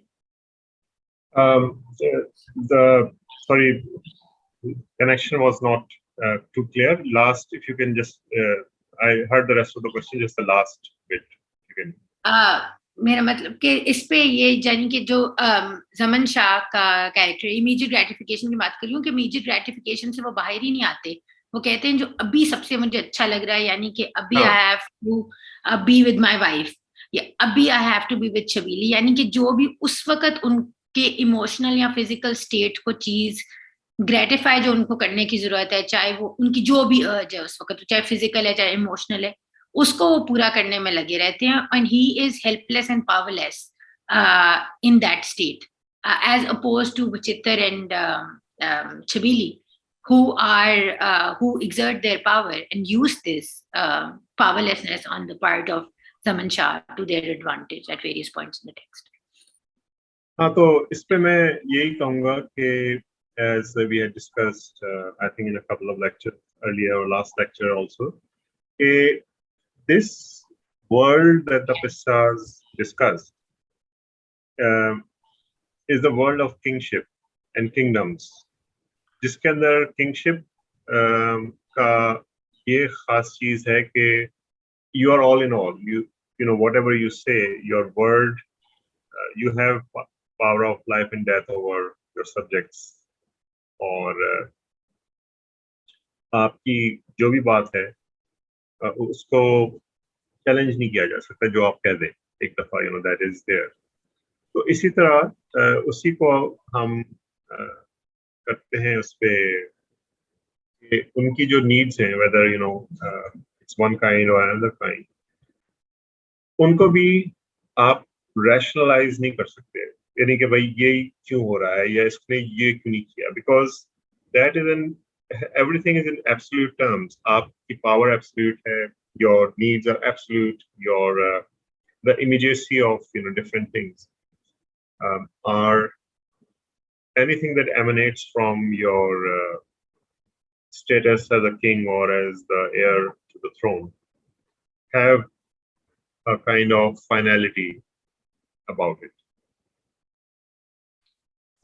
Sorry, connection was not too clear. Last, if you can just, I heard the rest of the question, just the last bit. You can. मेरा मतलब कि इस पे ये यानी कि जो जमन शाह का कैरेक्टर इमीडिएट ग्रेटिफिकेशन की बात कर रही हूँ कि इमीडिएट ग्रेटिफिकेशन से वो बाहर ही नहीं आते, वो कहते हैं जो अभी सबसे मुझे अच्छा लग रहा है, यानी कि अभी I have to be with my wife, या अभी I have to be with Chhabili, यानी कि जो भी उस वक्त उनके इमोशनल या फिजिकल स्टेट को चीज ग्रेटिफाई जो उनको करने की जरूरत है, चाहे वो उनकी जो भी अर्ज है उस वक्त, चाहे फिजिकल है चाहे इमोशनल है, उसको वो पूरा करने में लगे रहते हैं। And he is helpless and powerless in that state as opposed to Bichitra and Chhabili who exert their power and use this powerlessness on the part of Zaman Shah to their advantage at various points in the text. हाँ, तो इस पे मैं यही कहूँगा कि as we had discussed, I think in a couple of lectures earlier or last lecture also, this world that the Qissas discussed is the world of kingship and kingdoms, जिसके अंदर किंगशिप का ये खास चीज है कि you are all in all, you know whatever you say, your word, you have power of life and death over your subjects, और आपकी जो भी बात है उसको चैलेंज नहीं किया जा सकता, जो आप कह दें एक दफा, you know that is there. तो इसी तरह उसी को हम करते हैं उस पे उनकी जो नीड्स हैं, whether you know it's one kind or another kind, उनको भी आप रैशनलाइज नहीं कर सकते, यानी कि भाई ये क्यों हो रहा है या इसने ये क्यों नहीं किया, because that is an everything is in absolute terms. आपकी power absolute है, your needs are absolute, your the immediacy of different things are anything that emanates from your status as a king or as the heir to the throne have a kind of finality about it.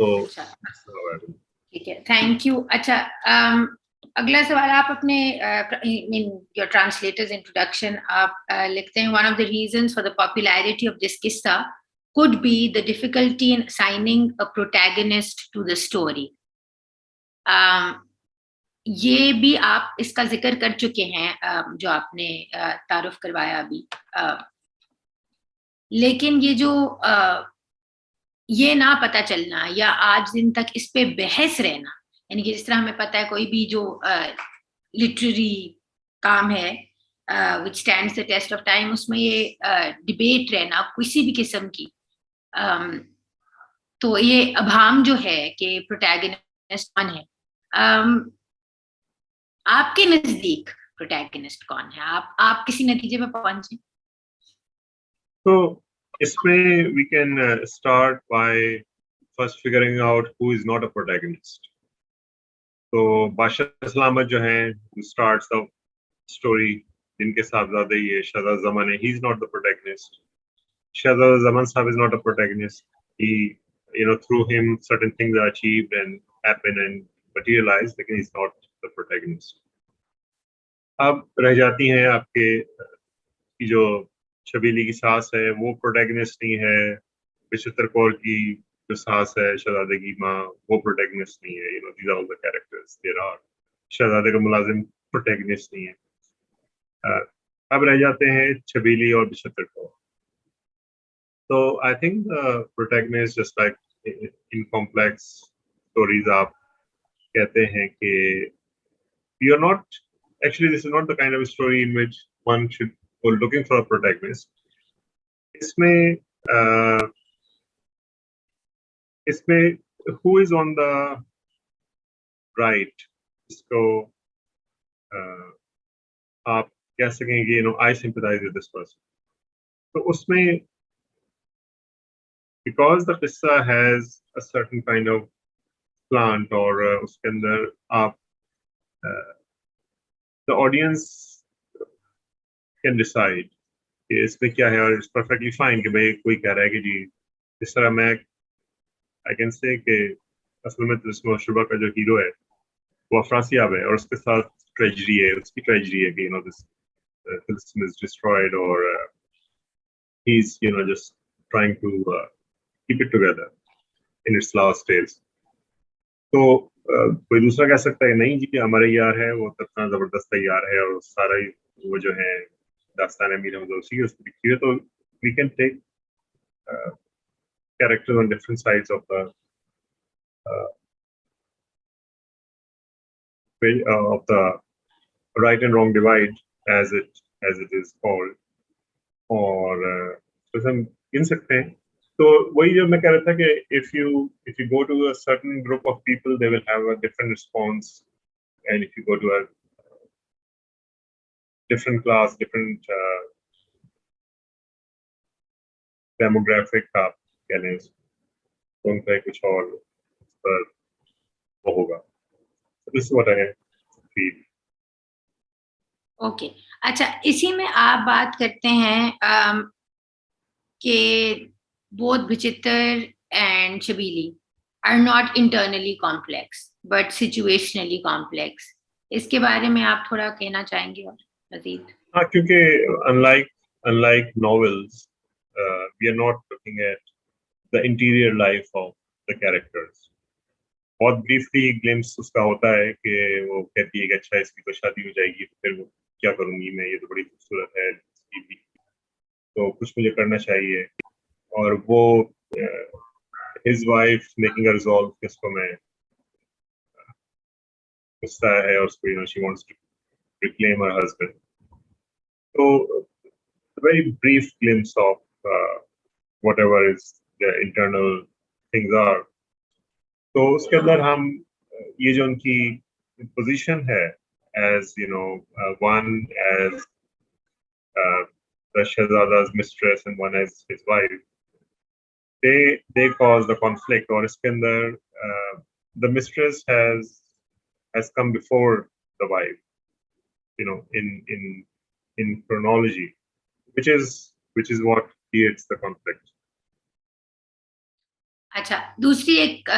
So ठीक है, थैंक यू। अच्छा, अगला सवाल आप अपने योर ट्रांसलेटर्स इंट्रोडक्शन आप लिखते हैं, one of the reasons for the popularity of this किस्सा could be the difficulty in assigning a protagonist to the story. ये भी आप इसका जिक्र कर चुके हैं जो आपने तारुफ करवाया अभी, लेकिन ये जो ये ना पता चलना या आज दिन तक इस पे बहस रहना, यानी कि जिस तरह हमें पता है कोई भी जो लिटरेरी काम है which stands the test of time, उसमें ये डिबेट रहना किसी भी किस्म की, तो ये अभाम जो है कि प्रोटैगनिस्ट कौन है, आपके नजदीक प्रोटैगनिस्ट कौन है, आप किसी नतीजे पे पहुंचे? तो इसमें we can start by first figuring out who is not a protagonist. तो बादशाह सलामत जो है, who starts the story, जिनके साहबजादे ये शहजादा ज़मान है, he is not the protagonist. Shahzada Zaman Sahib is not a protagonist. He, through him certain things are achieved and happen and materialize, but he's not the the protagonist. अब रह जाती हैं आपके की जो छबीली की सास है वो प्रोटैगनिस्ट नहीं है, विचित्र कौर की जो सास है शहजादे की माँ वो प्रोटैगनिस्ट नहीं है, these are all the characters there are. शहजादे का मुलाजिम प्रोटैगनिस्ट नहीं है. अब रह जाते हैं छबीली और विचित्र Kaur. So I think the protagonist, just like in complex stories, आप कहते हैं कि you're not, actually this is not the kind of story in which one should go looking for a protagonist. इसमें who is on the right, इसको आप कह सकेंगे I sympathize with this person. तो उसमें because the qissa has a certain kind of plant or उसके अंदर आप the audience can decide कि इसमें क्या है, और it's perfectly fine कि भाई कोई कह रहा है कि जी इस तरह मैं I can say कि असल में तो इसमें मुशर्रफ का जो हीरो है वो अफरासियाब है और उसके साथ ट्रेजेडी है, उसकी ट्रेजेडी है कि this system is destroyed or he's just trying to keep it together in its last days. तो कोई दूसरा कह सकता है नहीं जी कि हमारा यार है वो कितना जबरदस्त यार है और सारा ही वो जो है दास्तान अमीर हमजा उसी उसको लिखी है. तो we can take characters on different sides of the right and wrong divide as it is called, और तो हम गिन सकते हैं. तो वही जो मैं कह रहा था कि if you go to a certain group of people they will have a different response, and if you go to a different class, different demographic आप कह लें तो उनका कुछ और पर वो होगा. This is what I feel. Okay अच्छा, इसी में आप बात करते हैं कि both विचित्र and Chhabili are not internally complex but situationally complex. इसके बारे में आप थोड़ा कहना चाहेंगे और मज़ीद? हाँ, क्योंकि unlike novels, we are not looking at the interior life of the characters. बहुत briefly glimpse उसका होता है कि वो कहती है कि अच्छा इसकी तो शादी हो जाएगी तो फिर वो क्या करूँगी मैं, ये तो बड़ी खूबसूरत है तो कुछ मुझे करना चाहिए, और वो his wife making a resolve कि इसको मैं गुस्सा है और उसको she wants to reclaim her husband. So a very brief glimpse of whatever is the internal things are. तो उसके अंदर हम ये जो उनकी position है as one as the Shahzada's mistress and one as his wife, they cause the conflict. और इसके अंदर the mistress has come before the wife, in chronology, which is what creates the conflict. अच्छा, दूसरी एक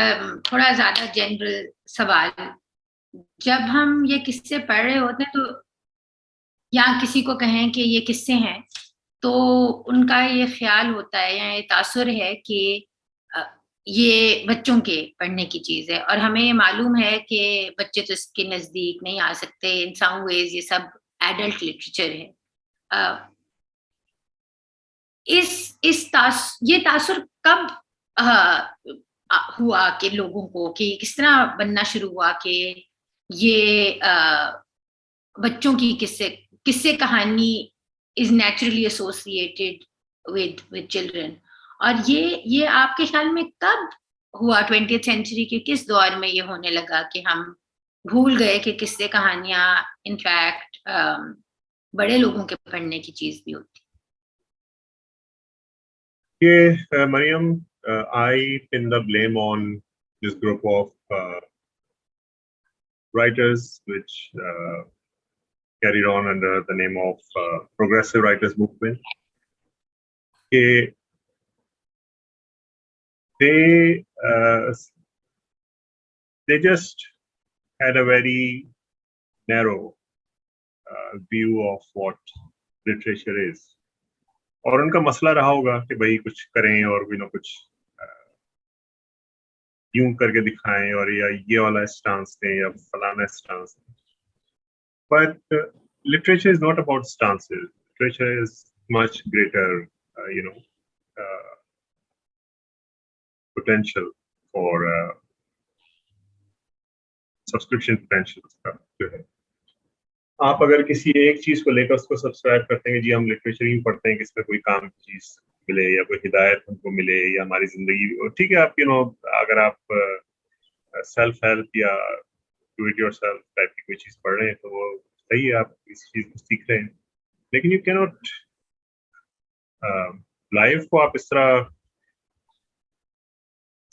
थोड़ा ज्यादा जनरल सवाल, जब हम ये किस्से पढ़ रहे होते हैं तो या किसी को कहें कि ये किस्से हैं तो उनका ये ख्याल होता है या ये तासुर है कि ये बच्चों के पढ़ने की चीज है, और हमें ये मालूम है कि बच्चे तो इसके नजदीक नहीं आ सकते. इन सम वेज ये सब एडल्ट लिटरेचर है. ये तासुर कब हुआ कि लोगों को, कि किस तरह बनना शुरू हुआ कि ये बच्चों की किस्से कहानी is naturally associated with children, और ये आपके ख्याल में कब हुआ 20th century के किस दौर में ये होने लगा कि हम भूल गए कि किस्से कहानियां इनफैक्ट बड़े लोगों के पढ़ने की चीज भी होती? ये Maryam, I pin the blame on this group of writers which carried on under the name of progressive writers movement. They just had a very narrow view of what literature is. और उनका मसला रहा होगा कि भाई कुछ करें और कुछ यूं करके दिखाएं और या ये वाला स्टांस दें या फलाना स्टांस दें. But literature is not about stances. Literature is much greater, potential for subscription potential का जो है. आप अगर किसी एक चीज को लेकर उसको सब्सक्राइब करते हैं, जी हम लिटरेचर ही पढ़ते हैं कि इसमें कोई काम की चीज मिले या कोई हिदायत हमको मिले या हमारी जिंदगी, ठीक है आप अगर आप सेल्फ हेल्प या डू इट योरसेल्फ टाइप की कोई चीज पढ़ रहे हैं तो वो सही है, आप इस चीज को सीख रहे हैं. लेकिन यू कैन नॉट लाइफ को आप इस तरह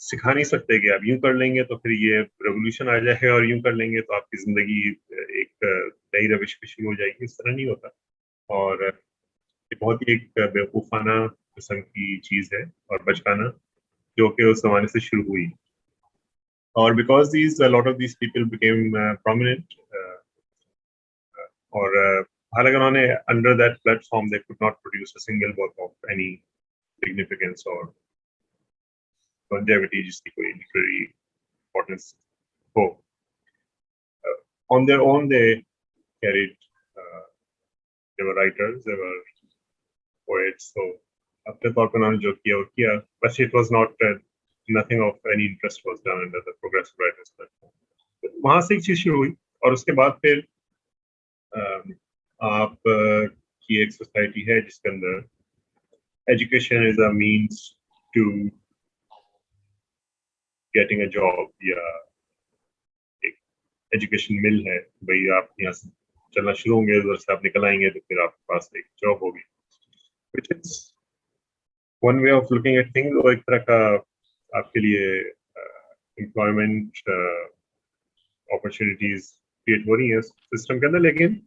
सिखा नहीं सकते कि आप यूं कर लेंगे तो फिर ये रेवोल्यूशन आ जाएगा और यूं कर लेंगे तो आपकी जिंदगी एक नई रविश पे शुरू हो जाएगी. इस तरह नहीं होता. और ये बहुत ही एक बेवकूफाना किस्म की चीज है और बचकाना जो कि उस जमाने से शुरू हुई. और because a lot of these people became prominent और हालांकि उन्होंने under that platform they could not produce a single work of any significance or longevity जिसकी कोई literary importance हो. On their own they carried they were writers, they were poets, so अपने तौर पर उन्होंने जो किया वो किया, but it was not nothing of any interest was done under the progressive writers platform. वहाँ से एक चीज शुरू हुई और उसके बाद फिर आप की एक सोसाइटी है जिसके अंदर education is a means to getting a job या एक एजुकेशन मिल है, भाई आप यहाँ से चलना शुरू होंगे, उधर से आप निकल आएंगे तो फिर आपके पास एक जॉब होगी, which is one way of looking at things. और एक तरह का आपके लिए एम्प्लॉयमेंट अपॉर्चुनिटीज क्रिएट हो रही है सिस्टम के अंदर. लेकिन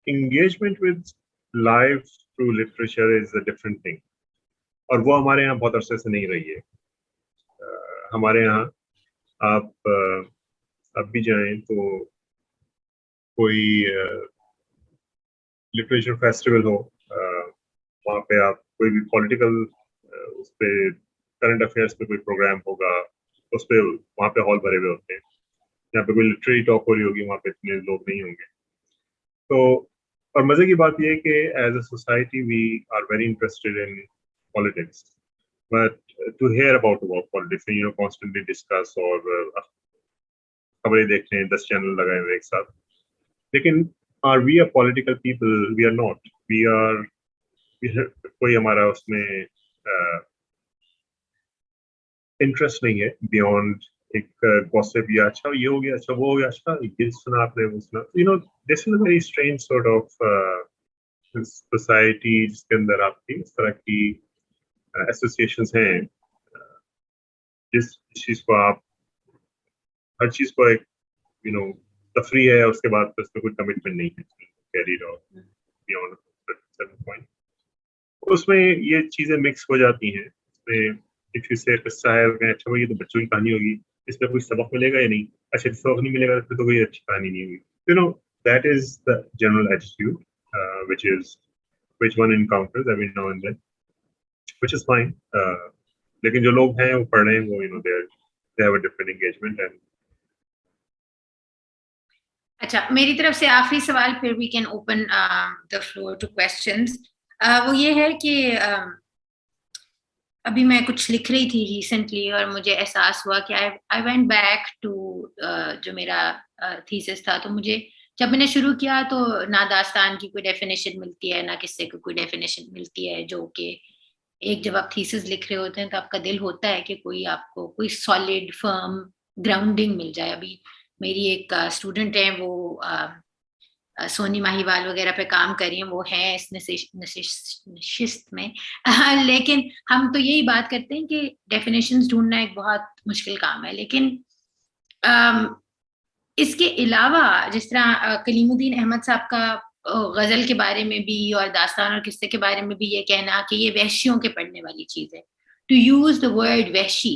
engagement with life through literature is a different thing. और वो हमारे यहाँ बहुत अरसे से नहीं रही है. हमारे यहाँ आप अब भी जाएं तो कोई लिटरेचर फेस्टिवल हो, वहाँ पे आप कोई भी पॉलिटिकल उस पे करंट अफेयर्स पे कोई प्रोग्राम होगा, उस पे वहाँ पे हॉल भरे हुए होते हैं. यहाँ पे कोई लिटरेरी टॉक हो रही होगी, वहाँ पे इतने लोग नहीं होंगे. तो और मजे की बात यह है कि as a society we are very interested in politics, but to hear about politics constantly discuss और खबरें देख रहे हैं, 10 चैनल लगाए हुए एक साथ. लेकिन are we a political people? We are not. We are कोई हमारा उसमें इंटरेस्ट नहीं है बियॉन्ड एक गॉसिप या अच्छा ये हो गया, अच्छा वो हो गया, अच्छा ये सुना आपने, वो सुना. This is a very strange sort of society जिसके अंदर आपकी इस तरह की एसोसिएशंस हैं जिस चीज को आप हर चीज को एक तफरी है, उसके बाद तो उसमें कोई कमिटमेंट नहीं है कैरीड और बियॉन्ड सर्टेन पॉइंट. उसमें ये चीजें मिक्स हो जाती हैं. उसमें इफ यू से किस्सा है, अच्छा भाई ये तो बच्चों की कहानी होगी, इसमें कोई सबक मिलेगा या नहीं, अच्छा सबक नहीं मिलेगा तो कोई अच्छी कहानी नहीं हुई. That is the general attitude which one encounters every now and then, which is fine. लेकिन जो लोग हैं वो पढ़ रहे हैं वो they have a different engagement. and अच्छा, मेरी तरफ से आखिरी सवाल, फिर we can open the floor to questions. वो ये है कि अभी मैं कुछ लिख रही थी रिसेंटली और मुझे एहसास हुआ कि आई वेंट बैक टू जो मेरा थीसिस था. तो मुझे जब मैंने शुरू किया तो ना दास्तान की कोई डेफिनेशन मिलती है, ना किस्से की कोई डेफिनेशन मिलती है, जो कि एक जब आप थीसिस लिख रहे होते हैं तो आपका दिल होता है कि कोई आपको कोई सॉलिड फर्म ग्राउंडिंग मिल जाए. अभी मेरी एक स्टूडेंट है, वो सोनी माहीवाल वगैरह पे काम कर रही हैं, वो है इस नशिस्त में. लेकिन हम तो यही बात करते हैं कि डेफिनेशंस ढूंढना एक बहुत मुश्किल काम है. लेकिन इसके अलावा जिस तरह कलीमुद्दीन अहमद साहब का गजल के बारे में भी और दास्तान और किस्से के बारे में भी ये कहना कि ये वहशियों के पढ़ने वाली चीज है, to use the word wahshi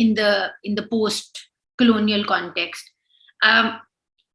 in the post colonial context.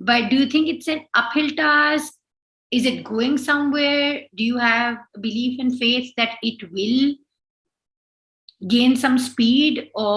but do you think it's an uphill task? Is it going somewhere? Do you have belief and faith that it will gain some speed? or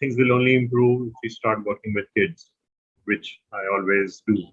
things will only improve if we start working with kids, which I always do.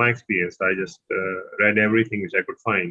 my experience, I just read everything which I could find.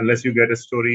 unless you get a story.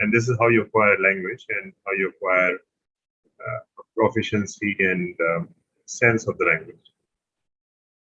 and this is how you acquire language and how you acquire proficiency and sense of the language.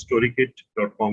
storykit.com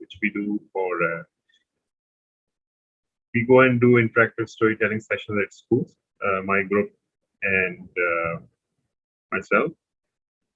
which we do for we go and do interactive storytelling sessions at schools, my group and myself.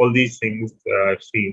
All these things I've seen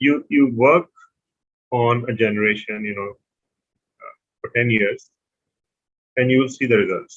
you work on a generation, for 10 years and you will see the results.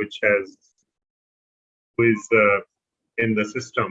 which is in the system,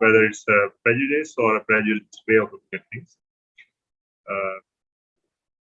whether it's a prejudice or a prejudiced way of looking at things,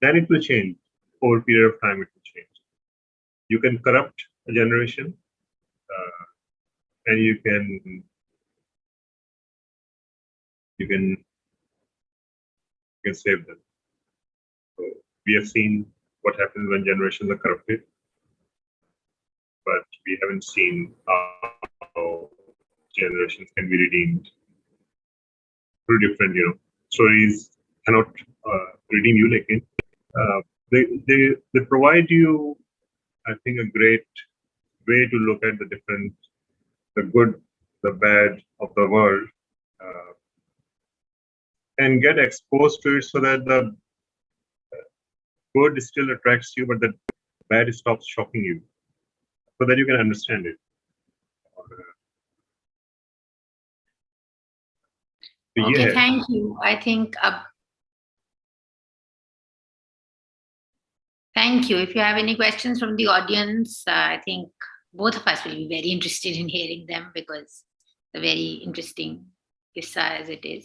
then it will change over a period of time. It will change. You can corrupt a generation, and you can save them. So we have seen what happens when generations are corrupted, but we haven't seen how generations can be redeemed through different, stories cannot redeem you, lekin they provide you, I think, a great way to look at the good, the bad of the world, and get exposed to it so that the good still attracts you, but the bad stops shocking you, so that you can understand it. Okay, thank you. I think thank you. If you have any questions from the audience, I think both of us will be very interested in hearing them, because it's a very interesting qissa as it is.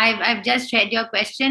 I've just read your question.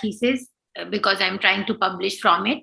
thesis because I'm trying to publish from it.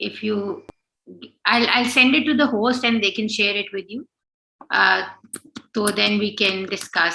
if you I'll send it to the host and they can share it with you. So then we can discuss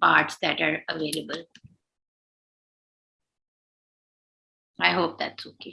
parts that are available. I hope that's okay.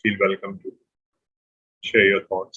feel welcome to share your thoughts.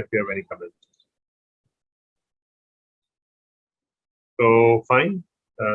if you have any comments. So fine.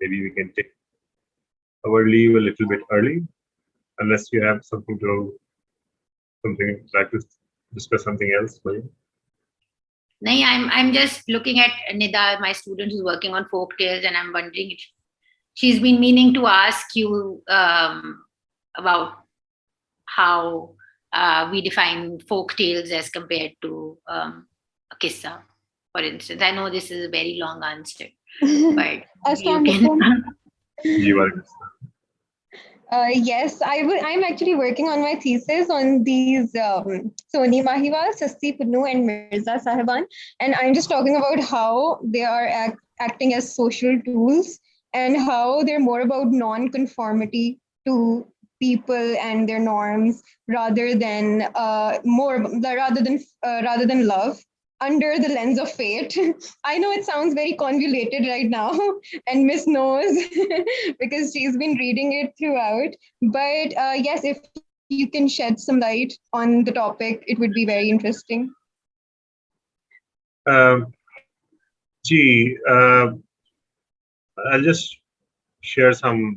maybe we can take our leave a little bit early unless you have something like to discuss something else. No, I'm just looking at Nida, my student who's working on folk tales, and I'm wondering if she's been meaning to ask you about how we define folk tales as compared to a qissa, for instance. I know this is a very long answer, but you can. Yes, I'm actually working on my thesis on these Soni Mahiwal, Sasti Punnu and Mirza Sahiban, and I'm just talking about how they are acting as social tools and how they're more about non-conformity to people and their norms rather than love under the lens of fate. I know it sounds very convoluted right now and Miss knows because she's been reading it throughout, but yes, if you can shed some light on the topic it would be very interesting. I'll just share some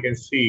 can see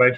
by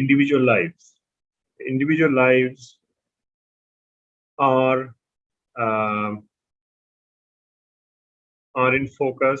individual lives are in focus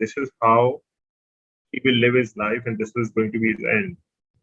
this is how he will live his life and this is going to be his end.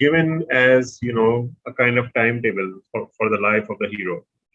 given as a kind of timetable for the life of the hero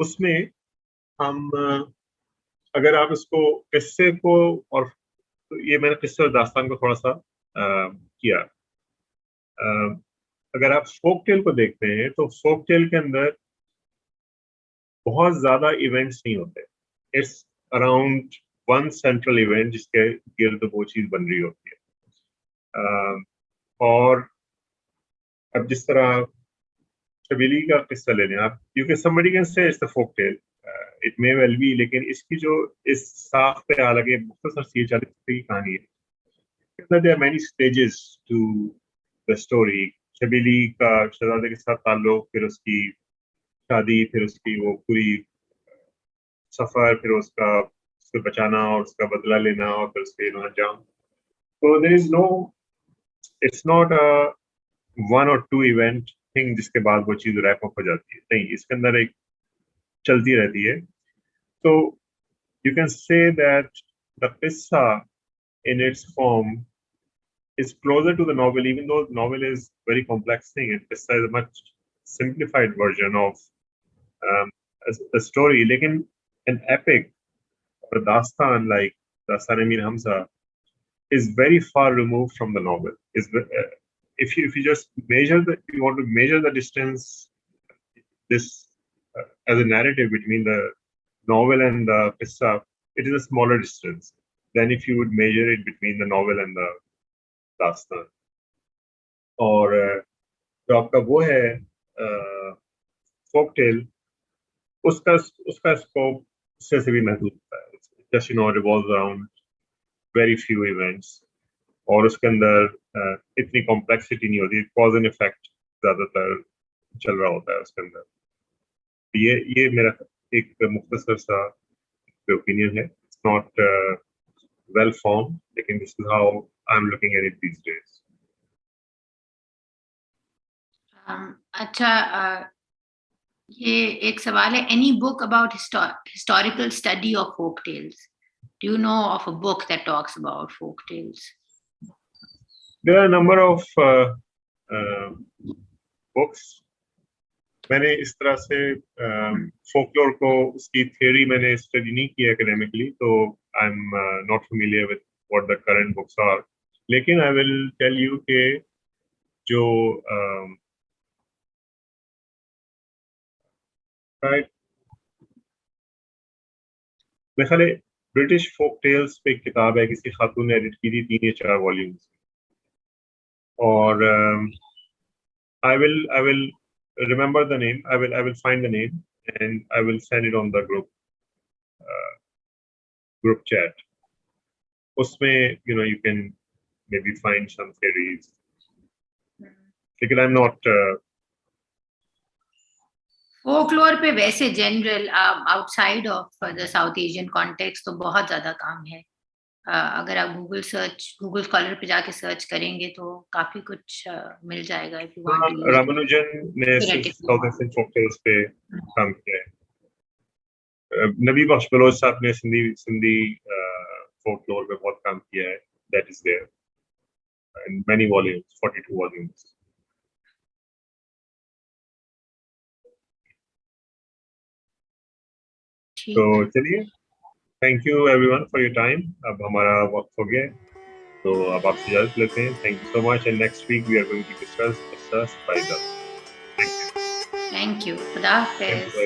उसमें हम अगर आप इसको किस्से को, और ये मैंने किस्से और दास्तान को थोड़ा सा किया, अगर आप फोक टेल को देखते हैं तो फोक टेल के अंदर बहुत ज्यादा इवेंट्स नहीं होते. It's around one central event जिसके गिर्द वो चीज बन रही होती है. और अब जिस तरह छबीली का किस्सा ले लें आप, you can somebody can say it's the folk tale, it may well be, लेकिन इसकी जो इस साख पे अलग एक मुख्तसर सी 40 की कहानी है. There are many stages to the story. छबीली का शहजादे के साथ ताल्लुक, फिर उसकी शादी, फिर उसकी वो पूरी सफर, फिर उसको बचाना और उसका बदला लेना, और फिर उसके अंजाम. So there is no, it's not a one or two event thing जिसके बाद वो चीज रैप अप हो जाती है. नहीं, इसके अंदर एक चलती रहती है. So you can say that the qissa in its form is closer to the novel, even though the novel is very complex thing, and qissa is a much simplified version of a story. लेकिन an epic or dastan like Dastan Amir Hamza is very far removed from the novel. If you just measure you want to measure the distance, this as a narrative between the novel and the qissa, it is a smaller distance than if you would measure it between the novel and the dastan. और जो आपका वो है folk tale, उसका स्कोप उससे भी महदूद होता है. Just revolves around very few events, और उसके अंदर इतनी कॉम्प्लेक्सिटी नहीं होती. कॉज एंड इफेक्ट ज्यादातर चल रहा होता है उसके अंदर. ये मेरा एक मुख्तसर सा ओपिनियन है. इट्स नॉट वेल फॉर्म, लेकिन this is how I am looking at it these days. अच्छा, ये एक सवाल है. Any book about historical study of folk tales? Do you know of a book that talks about folk tales? There are a number of books. मैंने इस तरह से folklore को, उसकी theory मैंने study नहीं किया academically, so I'm not familiar with what the current books are. लेकिन I will tell you कि जो right, मेरे ख्याल है ब्रिटिश फोक टेल्स पे एक किताब है, किसी खातून ने एडिट की थी, 3 या 4 वॉल्यूम्स. और I will remember the name. I will find the name and I will send it on the group chat. उसमें you can maybe find some theories. लेकिन I'm not फोकलोर पे वैसे general outside of the south Asian context तो बहुत ज्यादा काम है. अगर आप गूगल स्कॉलर पे जाके सर्च करेंगे तो काफी कुछ मिल जाएगा. If you want to, Ramanujan ने साउथ एशियन फोक टेल्स पे काम किया है. नबी बख्श बलोच साहब ने सिंधी फोकलोर पे बहुत काम किया है. That is there in many volumes, 42 volumes. तो चलिए, thank you everyone for your time. अब हमारा वक्त हो गया, तो अब आपसे इजाजत लेते हैं. Thank you so much, and next week we are going to discuss spider. Thank you. खुदा हाफिज़.